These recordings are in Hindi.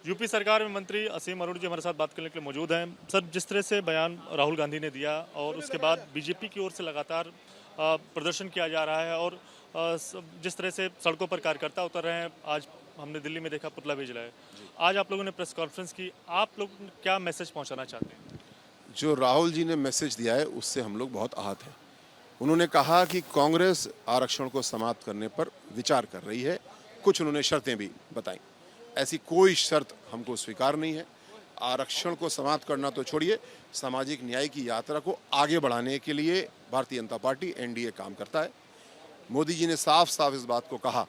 यूपी सरकार में मंत्री असीम अरुण जी हमारे साथ बात करने के लिए मौजूद हैं। सर, जिस तरह से बयान राहुल गांधी ने दिया और उसके बाद बीजेपी की ओर से लगातार प्रदर्शन किया जा रहा है और जिस तरह से सड़कों पर कार्यकर्ता उतर रहे हैं, आज हमने दिल्ली में देखा पुतला भी जलाया। आज आप लोगों ने प्रेस कॉन्फ्रेंस की, आप लोग क्या मैसेज पहुंचाना चाहते हैं? जो राहुल जी ने मैसेज दिया है उससे हम लोग बहुत आहत हैं। उन्होंने कहा कि कांग्रेस आरक्षण को समाप्त करने पर विचार कर रही है। कुछ उन्होंने शर्तें भी बताई। ऐसी कोई शर्त हमको स्वीकार नहीं है। आरक्षण को समाप्त करना तो छोड़िए, सामाजिक न्याय की यात्रा को आगे बढ़ाने के लिए भारतीय जनता पार्टी एनडीए काम करता है। मोदी जी ने साफ साफ इस बात को कहा,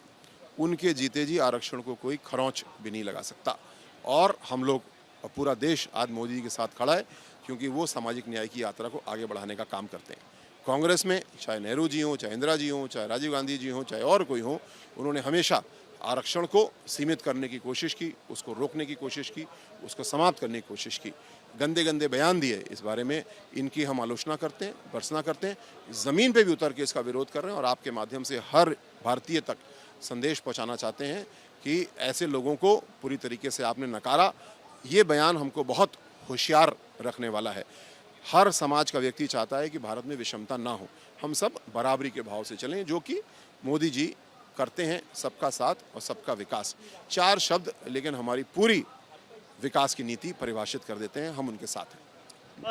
उनके जीते जी आरक्षण को कोई खरोंच भी नहीं लगा सकता। और हम लोग और पूरा देश आज मोदी जी के साथ खड़ा है, क्योंकि वो सामाजिक न्याय की यात्रा को आगे बढ़ाने का काम करते हैं। कांग्रेस में चाहे नेहरू जी हों, चाहे इंदिरा जी हों, चाहे राजीव गांधी जी हों, चाहे और कोई हो, उन्होंने हमेशा आरक्षण को सीमित करने की कोशिश की, उसको रोकने की कोशिश की, उसको समाप्त करने की कोशिश की। गंदे गंदे बयान दिए, इस बारे में इनकी हम आलोचना करते हैं, भर्त्सना करते हैं, ज़मीन पे भी उतर के इसका विरोध कर रहे हैं और आपके माध्यम से हर भारतीय तक संदेश पहुंचाना चाहते हैं कि ऐसे लोगों को पूरी तरीके से आपने नकारा। ये बयान हमको बहुत होशियार रखने वाला है। हर समाज का व्यक्ति चाहता है कि भारत में विषमता ना हो, हम सब बराबरी के भाव से चलें, जो कि मोदी जी करते हैं। सबका साथ और सबका विकास, 4 शब्द, लेकिन हमारी पूरी विकास की नीति परिभाषित कर देते हैं। हम उनके साथ हैं।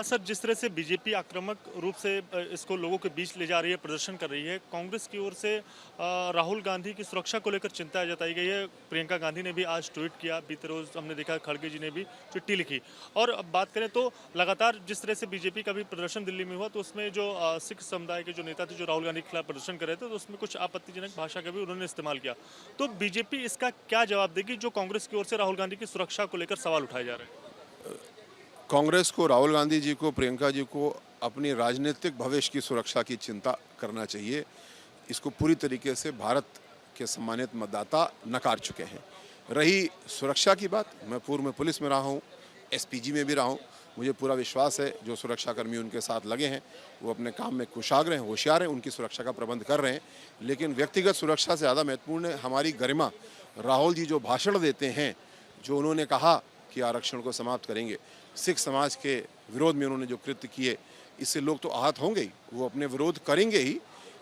सर, जिस तरह से बीजेपी आक्रामक रूप से इसको लोगों के बीच ले जा रही है, प्रदर्शन कर रही है, कांग्रेस की ओर से राहुल गांधी की सुरक्षा को लेकर चिंता जताई गई है। प्रियंका गांधी ने भी आज ट्वीट किया, बीते रोज हमने देखा खड़गे जी ने भी चिट्ठी लिखी। और अब बात करें तो लगातार जिस तरह से बीजेपी का भी प्रदर्शन दिल्ली में हुआ, तो उसमें जो सिख समुदाय के जो नेता थे, जो राहुल गांधी के खिलाफ प्रदर्शन कर रहे थे, तो उसमें कुछ आपत्तिजनक भाषा का भी उन्होंने इस्तेमाल किया। तो बीजेपी इसका क्या जवाब देगी, जो कांग्रेस की ओर से राहुल गांधी की सुरक्षा को लेकर सवाल उठाए जा रहे हैं? कांग्रेस को, राहुल गांधी जी को, प्रियंका जी को अपनी राजनीतिक भविष्य की सुरक्षा की चिंता करना चाहिए। इसको पूरी तरीके से भारत के सम्मानित मतदाता नकार चुके हैं। रही सुरक्षा की बात, मैं पूर्व में पुलिस में रहा हूँ, एसपीजी में भी रहा हूँ। मुझे पूरा विश्वास है जो सुरक्षाकर्मी उनके साथ लगे हैं वो अपने काम में कुशाग्र हैं, होशियार हैं, उनकी सुरक्षा का प्रबंध कर रहे हैं। लेकिन व्यक्तिगत सुरक्षा से ज़्यादा महत्वपूर्ण है हमारी गरिमा। राहुल जी जो भाषण देते हैं, जो उन्होंने कहा कि आरक्षण को समाप्त करेंगे, सिख समाज के विरोध में उन्होंने जो कृत्य किए, इससे लोग तो आहत होंगे ही, वो अपने विरोध करेंगे ही,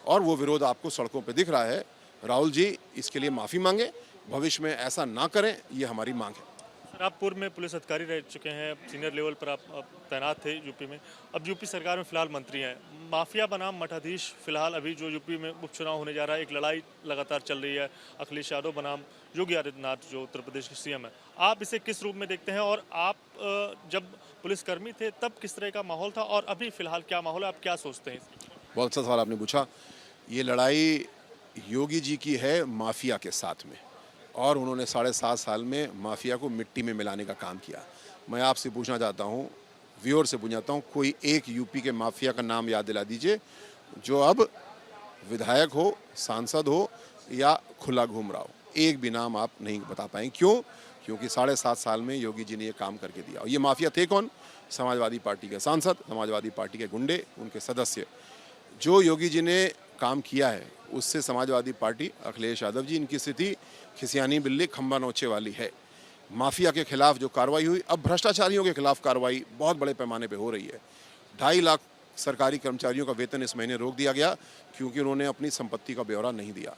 और वो विरोध आपको सड़कों पे दिख रहा है। राहुल जी इसके लिए माफ़ी मांगे, भविष्य में ऐसा ना करें, ये हमारी मांग है। सर, आप पूर्व में पुलिस अधिकारी रह चुके हैं, सीनियर लेवल पर आप तैनात थे यूपी में, अब यूपी सरकार में फिलहाल मंत्री हैं। माफिया बनाम मठाधीश फिलहाल अभी जो यूपी में उपचुनाव होने जा रहा है, एक लड़ाई लगातार चल रही है, अखिलेश यादव बनाम योगी आदित्यनाथ जो उत्तर प्रदेश के सीएम है। आप इसे किस रूप में देखते हैं, और आप जब पुलिसकर्मी थे तब किस तरह का माहौल था, और अभी फिलहाल क्या माहौल है, आप क्या सोचते हैं? बहुत अच्छा सवाल आपने पूछा। ये लड़ाई योगी जी की है माफिया के साथ में, और उन्होंने 7.5 साल में माफिया को मिट्टी में मिलाने का काम किया। मैं आपसे पूछना चाहता हूँ, व्यूअर से पूछना चाहता हूँ, कोई एक यूपी के माफिया का नाम याद दिला दीजिए जो अब विधायक हो, सांसद हो या खुला घूम रहा हो। एक भी नाम आप नहीं बता पाए। क्यों? क्योंकि 7.5 साल में योगी जी ने ये काम करके दिया। और ये माफिया थे कौन? समाजवादी पार्टी के सांसद, समाजवादी पार्टी के गुंडे, उनके सदस्य। जो योगी जी ने काम किया है उससे समाजवादी पार्टी, अखिलेश यादव जी, इनकी स्थिति खिसियानी बिल्ली खंबा नोचे वाली है। माफिया के खिलाफ जो कार्रवाई हुई, अब भ्रष्टाचारियों के खिलाफ कार्रवाई बहुत बड़े पैमाने पे हो रही है। 2.5 लाख सरकारी कर्मचारियों का वेतन इस महीने रोक दिया गया क्योंकि उन्होंने अपनी संपत्ति का ब्यौरा नहीं दिया।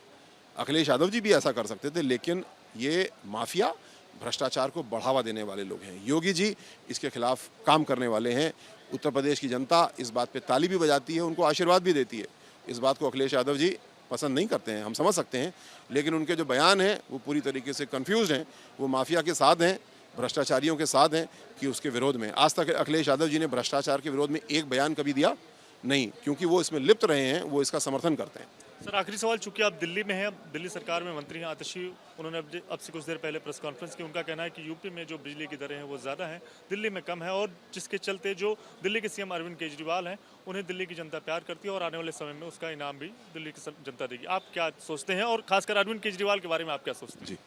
अखिलेश यादव जी भी ऐसा कर सकते थे, लेकिन ये माफिया भ्रष्टाचार को बढ़ावा देने वाले लोग हैं। योगी जी इसके खिलाफ काम करने वाले हैं। उत्तर प्रदेश की जनता इस बात पे ताली भी बजाती है, उनको आशीर्वाद भी देती है। इस बात को अखिलेश यादव जी पसंद नहीं करते हैं, हम समझ सकते हैं, लेकिन उनके जो बयान हैं वो पूरी तरीके से कंफ्यूज्ड हैं। वो माफिया के साथ हैं, भ्रष्टाचारियों के साथ हैं कि उसके विरोध में। आज तक अखिलेश यादव जी ने भ्रष्टाचार के विरोध में एक बयान कभी दिया नहीं, क्योंकि वो इसमें लिप्त रहे हैं, वो इसका समर्थन करते हैं। सर, आखिरी सवाल, चूंकि आप दिल्ली में हैं, दिल्ली सरकार में मंत्री हैं आतिशी, उन्होंने अब से कुछ देर पहले प्रेस कॉन्फ्रेंस की। उनका कहना है कि यूपी में जो बिजली की दरें हैं वो ज़्यादा हैं, दिल्ली में कम है, और जिसके चलते जो दिल्ली के सीएम अरविंद केजरीवाल हैं, उन्हें दिल्ली की जनता प्यार करती है और आने वाले समय में उसका इनाम भी दिल्ली की जनता देगी। आप क्या सोचते हैं, और खासकर अरविंद केजरीवाल के बारे में आप क्या सोचते हैं? जी,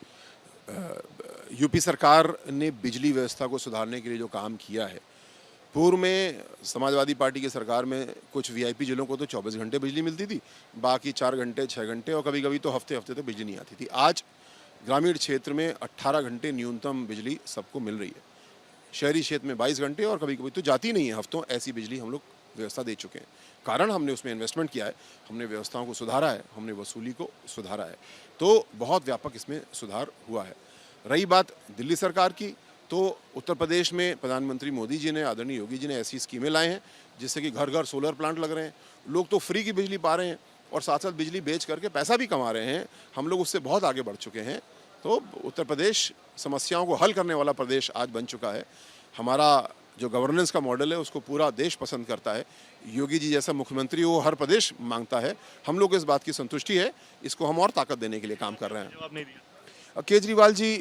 यूपी सरकार ने बिजली व्यवस्था को सुधारने के लिए जो काम किया है, पूर्व में समाजवादी पार्टी की सरकार में कुछ वीआईपी जिलों को तो 24 घंटे बिजली मिलती थी, बाकी 4 घंटे, 6 घंटे, और कभी कभी तो हफ्ते हफ्ते तो बिजली नहीं आती थी। आज ग्रामीण क्षेत्र में 18 घंटे न्यूनतम बिजली सबको मिल रही है, शहरी क्षेत्र में 22 घंटे और कभी कभी तो जाती नहीं है हफ्तों, ऐसी बिजली हम लोग व्यवस्था दे चुके हैं। कारण हमने उसमें इन्वेस्टमेंट किया है, हमने व्यवस्थाओं को सुधारा है, हमने वसूली को सुधारा है, तो बहुत व्यापक इसमें सुधार हुआ है। रही बात दिल्ली सरकार की, तो उत्तर प्रदेश में प्रधानमंत्री मोदी जी ने, आदरणीय योगी जी ने ऐसी स्कीमें लाए हैं जिससे कि घर घर सोलर प्लांट लग रहे हैं, लोग तो फ्री की बिजली पा रहे हैं और साथ साथ बिजली बेच करके पैसा भी कमा रहे हैं। हम लोग उससे बहुत आगे बढ़ चुके हैं। तो उत्तर प्रदेश समस्याओं को हल करने वाला प्रदेश आज बन चुका है। हमारा जो गवर्नेंस का मॉडल है उसको पूरा देश पसंद करता है। योगी जी जैसा मुख्यमंत्री वो हर प्रदेश मांगता है। हम लोग को इस बात की संतुष्टि है, इसको हम और ताकत देने के लिए काम कर रहे हैं। जवाब नहीं दिया। केजरीवाल जी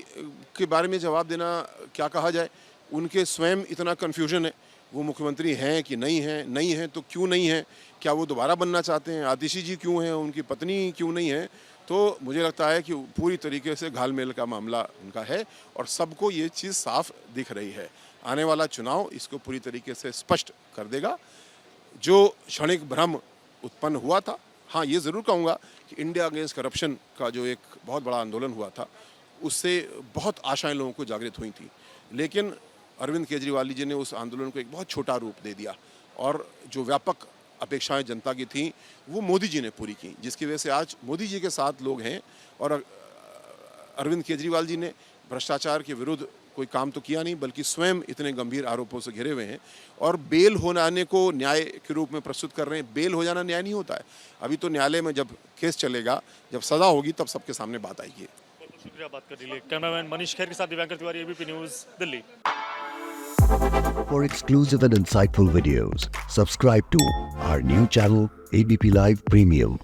के बारे में जवाब देना क्या कहा जाए, उनके स्वयं इतना कन्फ्यूजन है, वो मुख्यमंत्री हैं कि नहीं हैं, नहीं हैं तो क्यों नहीं हैं, क्या वो दोबारा बनना चाहते हैं, आतिशी जी क्यों हैं, उनकी पत्नी क्यों नहीं है। तो मुझे लगता है कि पूरी तरीके से घालमेल का मामला उनका है और सबको ये चीज़ साफ दिख रही है। आने वाला चुनाव इसको पूरी तरीके से स्पष्ट कर देगा। जो क्षणिक भ्रम उत्पन्न हुआ था, हाँ ये ज़रूर कहूँगा कि इंडिया अगेंस्ट करप्शन का जो एक बहुत बड़ा आंदोलन हुआ था, उससे बहुत आशाएं लोगों को जागृत हुई थी, लेकिन अरविंद केजरीवाल जी ने उस आंदोलन को एक बहुत छोटा रूप दे दिया और जो व्यापक अपेक्षाएं जनता की थी वो मोदी जी ने पूरी की, जिसकी वजह से आज मोदी जी के साथ लोग हैं। और अरविंद केजरीवाल जी ने भ्रष्टाचार के विरुद्ध कोई काम तो किया नहीं, बल्कि स्वयं इतने गंभीर आरोपों से घिरे हुए हैं और बेल हो जाने को न्याय के रूप में प्रस्तुत कर रहे हैं। बेल हो जाना न्याय नहीं होता है। अभी तो न्यायालय में जब केस चलेगा, जब सजा होगी, तब सबके सामने बात आएगी। बहुत बहुत शुक्रिया बात करने के लिए। कैमरामैन मनीष खैर के साथ Divyankar Tiwari, ABP news, Delhi. For exclusive and insightful videos, subscribe to our new channel ABP Live Premium.